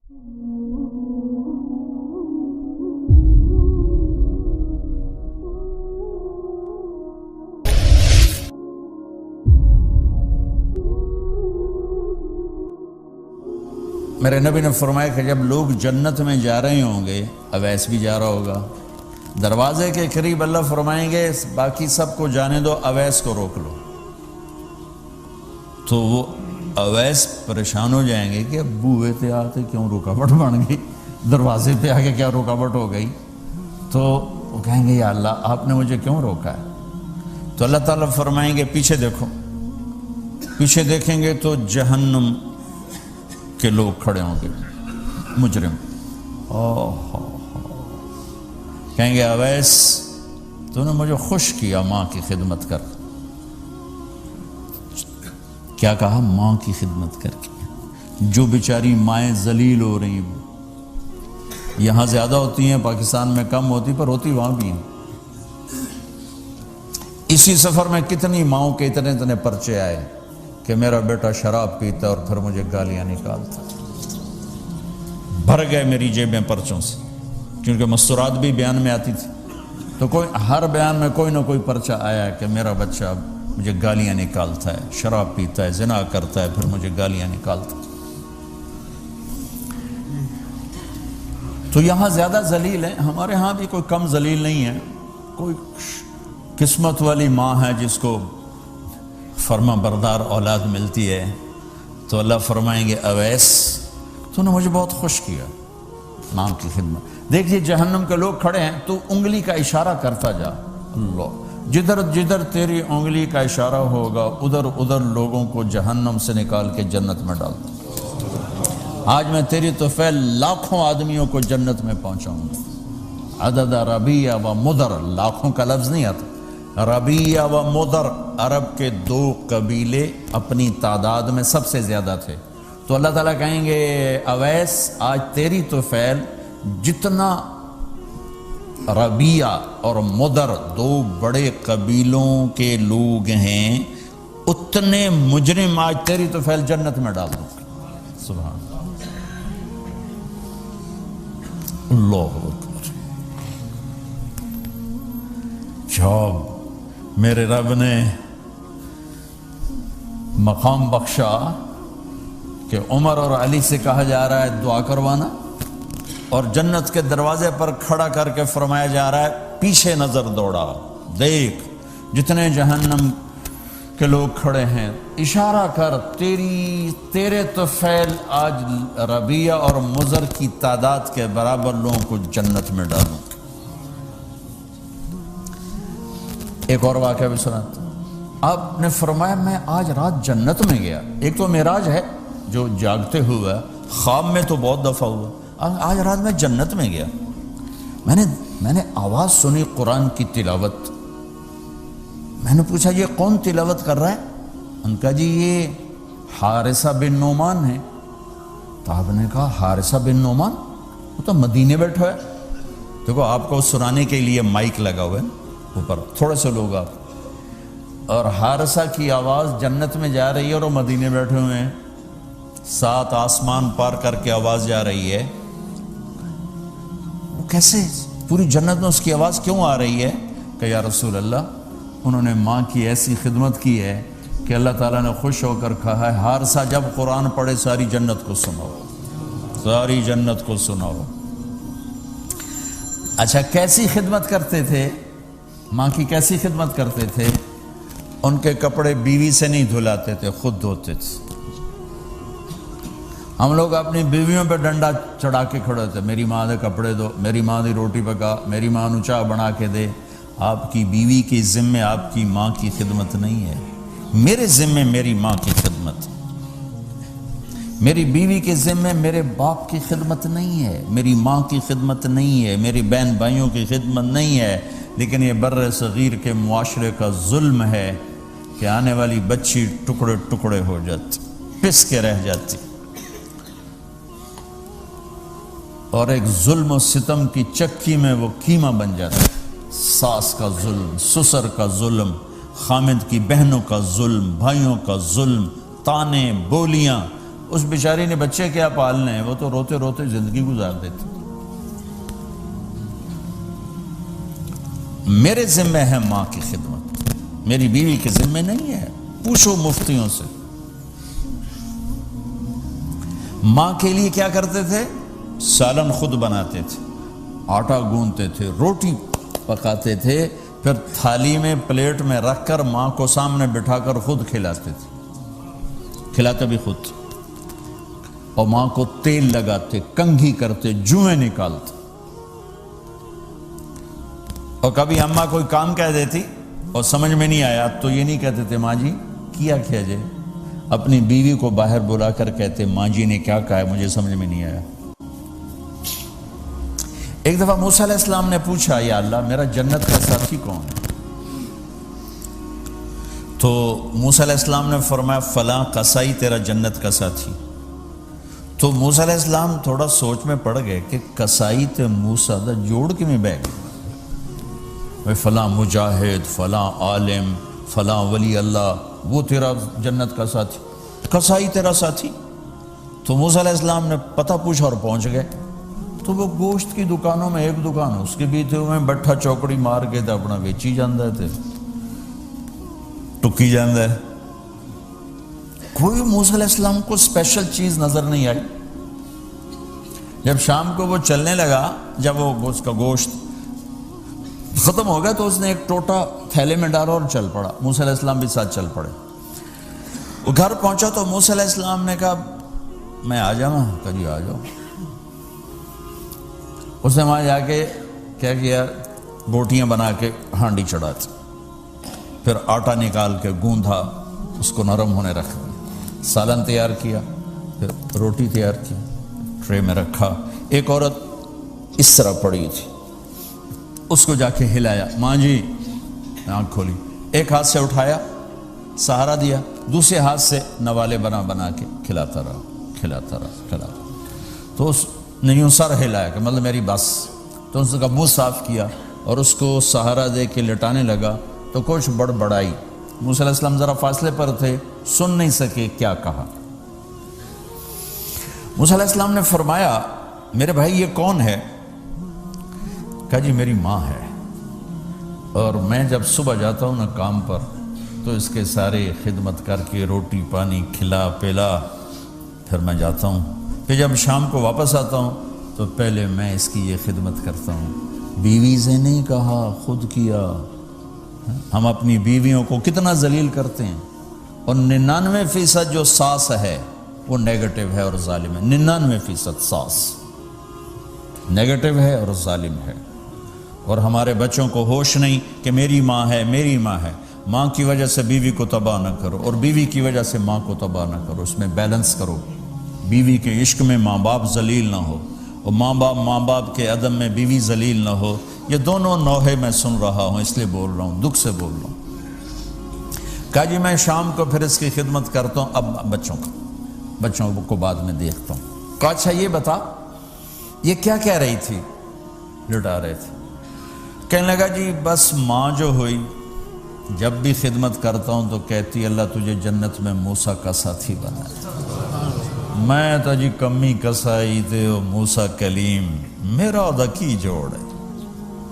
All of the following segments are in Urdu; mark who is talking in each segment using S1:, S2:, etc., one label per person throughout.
S1: میرے نبی نے فرمایا کہ جب لوگ جنت میں جا رہے ہوں گے، اویس بھی جا رہا ہوگا، دروازے کے قریب اللہ فرمائیں گے باقی سب کو جانے دو، اویس کو روک لو۔ تو وہ اویس پریشان ہو جائیں گے کہ اب بوئے تھے آتے کیوں رکاوٹ بن گئی، دروازے پہ آگے کیا رکاوٹ ہو گئی؟ تو وہ کہیں گے یا اللہ آپ نے مجھے کیوں روکا ہے؟ تو اللہ تعالیٰ فرمائیں گے پیچھے دیکھو، پیچھے دیکھیں گے تو جہنم کے لوگ کھڑے ہوں گے، مجرم۔ کہیں گے اویس تو نے مجھے خوش کیا ماں کی خدمت کر۔ کیا کہا؟ ماں کی خدمت کر کے۔ جو بیچاری مائیں ذلیل ہو رہی ہیں، یہاں زیادہ ہوتی ہیں، پاکستان میں کم ہوتی، پر ہوتی وہاں بھی ہیں۔ اسی سفر میں کتنی ماؤں کے اتنے پرچے آئے کہ میرا بیٹا شراب پیتا اور پھر مجھے گالیاں نکالتا۔ بھر گئے میری جیبیں پرچوں سے، کیونکہ مستورات بھی بیان میں آتی تھی، تو ہر بیان میں کوئی نہ کوئی پرچہ آیا کہ میرا بچہ مجھے گالیاں نکالتا ہے، شراب پیتا ہے، زنا کرتا ہے، پھر مجھے گالیاں نکالتا ہے۔ تو یہاں زیادہ ذلیل ہیں، ہمارے ہاں بھی کوئی کم ذلیل نہیں ہے۔ کوئی قسمت والی ماں ہے جس کو فرما بردار اولاد ملتی ہے، تو اللہ فرمائیں گے اویس تو نے مجھے بہت خوش کیا ماں کی خدمت۔ دیکھیے جہنم کے لوگ کھڑے ہیں، تو انگلی کا اشارہ کرتا جا، اللہ جدھر جدھر تیری انگلی کا اشارہ ہوگا ادھر ادھر لوگوں کو جہنم سے نکال کے جنت میں ڈال دوں۔ آج میں تیری طفیل لاکھوں آدمیوں کو جنت میں پہنچاؤں گا۔ عدد ربیہ و مدر، لاکھوں کا لفظ نہیں آتا، ربیہ و مدر عرب کے دو قبیلے اپنی تعداد میں سب سے زیادہ تھے۔ تو اللہ تعالیٰ کہیں گے اویس آج تیری طفیل جتنا ربیہ اور مدر دو بڑے قبیلوں کے لوگ ہیں، اتنے مجرم آج تیری طفیل جنت میں ڈال دوں۔ سبحان اللہ اکبر۔ جب میرے رب نے مقام بخشا کہ عمر اور علی سے کہا جا رہا ہے دعا کروانا، اور جنت کے دروازے پر کھڑا کر کے فرمایا جا رہا ہے پیچھے نظر دوڑا، دیکھ جتنے جہنم کے لوگ کھڑے ہیں، اشارہ کر تیرے طفیل آج ربیہ اور مضر کی تعداد کے برابر لوگوں کو جنت میں ڈالوں۔ ایک اور واقعہ بھی سناتا ہوں۔ آپ نے فرمایا میں آج رات جنت میں گیا۔ ایک تو معراج ہے جو جاگتے ہوئے، خواب میں تو بہت دفعہ ہوا، آج رات میں جنت میں گیا۔ میں نے آواز سنی قرآن کی تلاوت۔ میں نے پوچھا یہ کون تلاوت کر رہا ہے؟ ان کا جی یہ حارثہ بن نعمان ہے۔ تو آپ نے کہا حارثہ بن نعمان؟ وہ تو مدینے بیٹھا ہے۔ دیکھو آپ کو سنانے کے لیے مائک لگا ہوا ہے اوپر، تھوڑے سے لوگ آپ، اور حارثہ کی آواز جنت میں جا رہی ہے اور وہ مدینے بیٹھے ہوئے ہیں، 7 آسمان پار کر کے آواز جا رہی ہے۔ وہ کیسے پوری جنت میں اس کی آواز کیوں آ رہی ہے؟ کہ یا رسول اللہ انہوں نے ماں کی ایسی خدمت کی ہے کہ اللہ تعالیٰ نے خوش ہو کر کہا ہے حارثہ جب قرآن پڑھے ساری جنت کو سناؤ، ساری جنت کو سناؤ۔ اچھا کیسی خدمت کرتے تھے ماں کی؟ کیسی خدمت کرتے تھے؟ ان کے کپڑے بیوی سے نہیں دھلاتے تھے، خود دھوتے تھے۔ ہم لوگ اپنی بیویوں پہ ڈنڈا چڑھا کے کھڑے تھے، میری ماں دے کپڑے دو، میری ماں دی روٹی پکا، میری ماں نو چاہ بنا کے دے۔ آپ کی بیوی کے ذمے آپ کی ماں کی خدمت نہیں ہے، میرے ذمے میری ماں کی خدمت، میری بیوی کے ذمے میرے باپ کی خدمت نہیں ہے، میری ماں کی خدمت نہیں ہے، میری بہن بھائیوں کی خدمت نہیں ہے۔ لیکن یہ بر صغیر کے معاشرے کا ظلم ہے کہ آنے والی بچی ٹکڑے ٹکڑے ہو جاتی، پس کے رہ جاتی، اور ایک ظلم و ستم کی چکی میں وہ قیمہ بن جاتا ہے۔ ساس کا ظلم، سسر کا ظلم، خامد کی بہنوں کا ظلم، بھائیوں کا ظلم، تانے بولیاں، اس بیچاری نے بچے کیا پالنے ہیں، وہ تو روتے روتے زندگی گزار دیتی۔ میرے ذمہ ہے ماں کی خدمت، میری بیوی کے ذمہ نہیں ہے۔ پوچھو مفتیوں سے، ماں کے لیے کیا کرتے تھے؟ سالن خود بناتے تھے، آٹا گوندتے تھے، روٹی پکاتے تھے، پھر تھالی میں پلیٹ میں رکھ کر ماں کو سامنے بٹھا کر خود کھلاتے تھے، کھلاتے بھی خود، اور ماں کو تیل لگاتے، کنگھی کرتے، جوئیں نکالتے۔ اور کبھی اماں کوئی کام کہہ دیتی اور سمجھ میں نہیں آیا تو یہ نہیں کہتے تھے ماں جی کیا جائے، اپنی بیوی کو باہر بلا کر کہتے ماں جی نے کیا کہا ہے مجھے سمجھ میں نہیں آیا۔ ایک دفعہ موسیٰ علیہ السلام نے پوچھا یا اللہ میرا جنت کا ساتھی کون ہے؟ تو موسیٰ علیہ السلام نے فرمایا فلاں قصائی تیرا جنت کا ساتھی۔ تو موسیٰ علیہ السلام تھوڑا سوچ میں پڑ گئے کہ قصائی تے موسیٰ دا جوڑ کے میں بہ گئے، فلاں مجاہد، فلاں عالم، فلاں ولی اللہ، وہ تیرا جنت کا ساتھی، قصائی تیرا ساتھی۔ تو موسیٰ علیہ السلام نے پتہ پوچھا اور پہنچ گئے۔ تو وہ گوشت کی دکانوں میں ایک دکان اس کے بھی تھے، وہ بٹھا چوکڑی مار کے تھے اپنا ویچی جاندہ تھے، ٹکی جاندہ ہے۔ کوئی موسیٰ علیہ السلام کو اسپیشل چیز نظر نہیں آئی۔ جب شام کو وہ چلنے لگا، جب وہ اس کا گوشت ختم ہو گیا تو اس نے ایک ٹوٹا تھیلے میں ڈالا اور چل پڑا، موسیٰ علیہ السلام بھی ساتھ چل پڑے۔ وہ گھر پہنچا تو موسیٰ علیہ السلام نے کہا میں آ جاؤں؟ کہا جی آ جاؤ۔ اس نے وہاں جا کے کیا کیا، بوٹیاں بنا کے ہانڈی چڑھاتی، پھر آٹا نکال کے گوندھا، اس کو نرم ہونے رکھ دیا، سالن تیار کیا، پھر روٹی تیار کی، ٹرے میں رکھا۔ ایک عورت اس طرح پڑی تھی، اس کو جا کے ہلایا، ماں جی، آنکھ کھولی، ایک ہاتھ سے اٹھایا، سہارا دیا، دوسرے ہاتھ سے نوالے بنا بنا کے کھلاتا رہا، کھلاتا رہا، کھلاتا رہا۔ تو اس نے یوں سر ہلایا کہ مطلب میری بس۔ تو اس کا منہ صاف کیا اور اس کو سہارا دے کے لٹانے لگا تو کچھ بڑبڑائی۔ موسیٰ علیہ السلام ذرا فاصلے پر تھے، سن نہیں سکے کیا کہا۔ موسیٰ علیہ السلام نے فرمایا میرے بھائی یہ کون ہے؟ کہا جی میری ماں ہے، اور میں جب صبح جاتا ہوں نا کام پر تو اس کے سارے خدمت کر کے روٹی پانی کھلا پلا پھر میں جاتا ہوں، پھر جب شام کو واپس آتا ہوں تو پہلے میں اس کی یہ خدمت کرتا ہوں۔ بیوی سے نہیں کہا، خود کیا۔ ہم اپنی بیویوں کو کتنا ذلیل کرتے ہیں، اور 99% جو ساس ہے وہ نیگیٹو ہے اور ظالم ہے۔ 99% ساس نیگیٹو ہے اور ظالم ہے، اور ہمارے بچوں کو ہوش نہیں کہ میری ماں ہے، میری ماں ہے۔ ماں کی وجہ سے بیوی کو تباہ نہ کرو، اور بیوی کی وجہ سے ماں کو تباہ نہ کرو، اس میں بیلنس کرو۔ بیوی کے عشق میں ماں باپ ذلیل نہ ہو، اور ماں باپ کے عدم میں بیوی ذلیل نہ ہو۔ یہ دونوں نوحے میں سن رہا ہوں، اس لیے بول رہا ہوں، دکھ سے بول رہا ہوں۔ کہا جی میں شام کو پھر اس کی خدمت کرتا ہوں، اب بچوں کو بعد میں دیکھتا ہوں۔ کہا اچھا یہ بتا یہ کیا کہہ رہی تھی؟ لٹا رہے تھے۔ کہنے لگا جی بس ماں جو ہوئی جب بھی خدمت کرتا ہوں تو کہتی اللہ تجھے جنت میں موسیٰ کا ساتھی بنا۔ میں تو جی کمی کسائی تے موسیٰ کلیم، میرا دا کی جوڑ ہے۔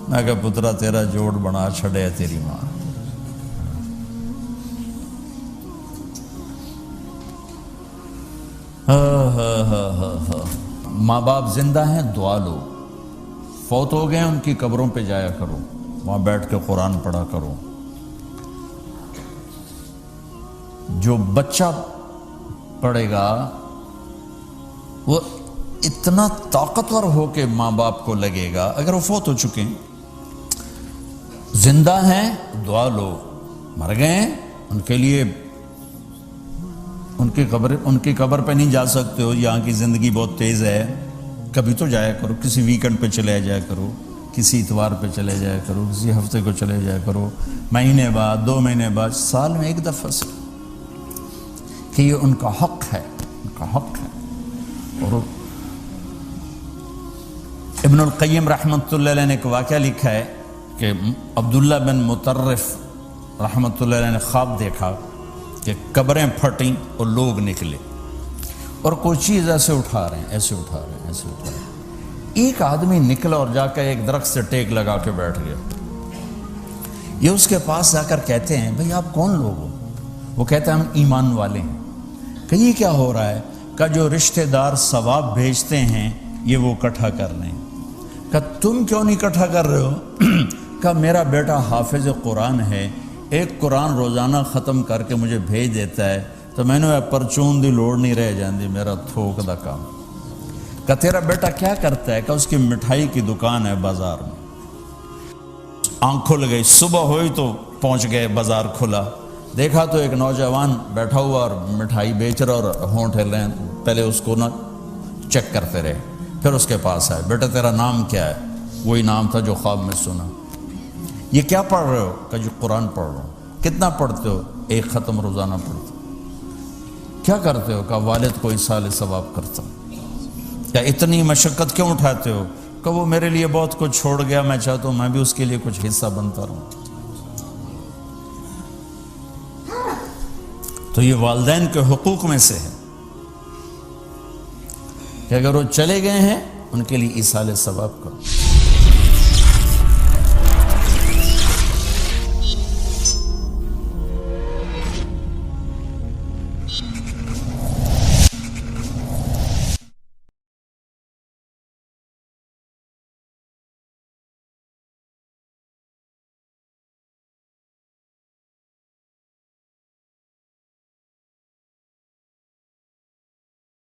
S1: میں کہا پترا تیرا جوڑ بنا چھڑے تیری ماں۔ ماں باپ زندہ ہیں دعا لو، فوت ہو گئے ان کی قبروں پہ جایا کرو، وہاں بیٹھ کے قرآن پڑھا کرو۔ جو بچہ پڑھے گا وہ اتنا طاقتور ہو کے ماں باپ کو لگے گا، اگر وہ فوت ہو چکے ہیں، زندہ ہیں دعا لو، مر گئے ہیں ان کے لیے ان کی قبر پہ نہیں جا سکتے ہو، یہاں کی زندگی بہت تیز ہے، کبھی تو جایا کرو، کسی ویکنڈ پہ چلے جایا کرو، کسی اتوار پہ چلے جایا کرو، کسی ہفتے کو چلے جایا کرو، مہینے بعد 2 مہینے بعد، سال میں ایک دفعہ سے، کہ یہ ان کا حق ہے، ان کا حق ہے۔ اور ابن القیم رحمۃ اللہ علیہ نے ایک واقعہ لکھا ہے کہ عبداللہ بن مطرف رحمۃ اللہ علیہ نے خواب دیکھا کہ قبریں پھٹیں اور لوگ نکلے، اور کوئی چیز ایسے اٹھا رہے ہیں، ایسے اٹھا رہے ہیں، ایسے اٹھا رہے ہیں۔ ایک آدمی نکلا اور جا کر ایک درخت سے ٹیک لگا کے بیٹھ گیا۔ یہ اس کے پاس جا کر کہتے ہیں بھئی آپ کون لوگ ہو؟ وہ کہتے ہیں ہم ایمان والے ہیں۔ کہ یہ کیا ہو رہا ہے؟ کہ جو رشتہ دار ثواب بھیجتے ہیں یہ وہ اکٹھا کر لیں۔ کہ تم کیوں نہیں اکٹھا کر رہے ہو؟ کہ میرا بیٹا حافظ قرآن ہے، ایک قرآن روزانہ ختم کر کے مجھے بھیج دیتا ہے، تو میں نے پرچون دی لوڑ نہیں رہ جاندی، میرا تھوک دا کام۔ کہ تیرا بیٹا کیا کرتا ہے؟ کہ اس کی مٹھائی کی دکان ہے بازار میں۔ آنکھ کھل گئی، صبح ہوئی تو پہنچ گئے، بازار کھلا، دیکھا تو ایک نوجوان بیٹھا ہوا اور مٹھائی بیچ رہا اور ہونٹ ہل رہے ہیں۔ پہلے اس کو نہ چیک کرتے رہے، پھر اس کے پاس آئے، بیٹا تیرا نام کیا ہے؟ وہی نام تھا جو خواب میں سنا۔ یہ کیا پڑھ رہے ہو؟ کہ جو قرآن پڑھ رہا ہوں۔ کتنا پڑھتے ہو؟ ایک ختم روزانہ پڑھتے ہو۔ کیا کرتے ہو؟ کہ والد کو ایصال ثواب کرتا ہوں۔ کیا اتنی مشقت کیوں اٹھاتے ہو؟ کہ وہ میرے لیے بہت کچھ چھوڑ گیا، میں چاہتا ہوں میں بھی اس کے لیے کچھ حصہ بنتا رہوں۔ تو یہ والدین کے حقوق میں سے ہے کہ اگر وہ چلے گئے ہیں ان کے لیے ایصال ثواب کرو۔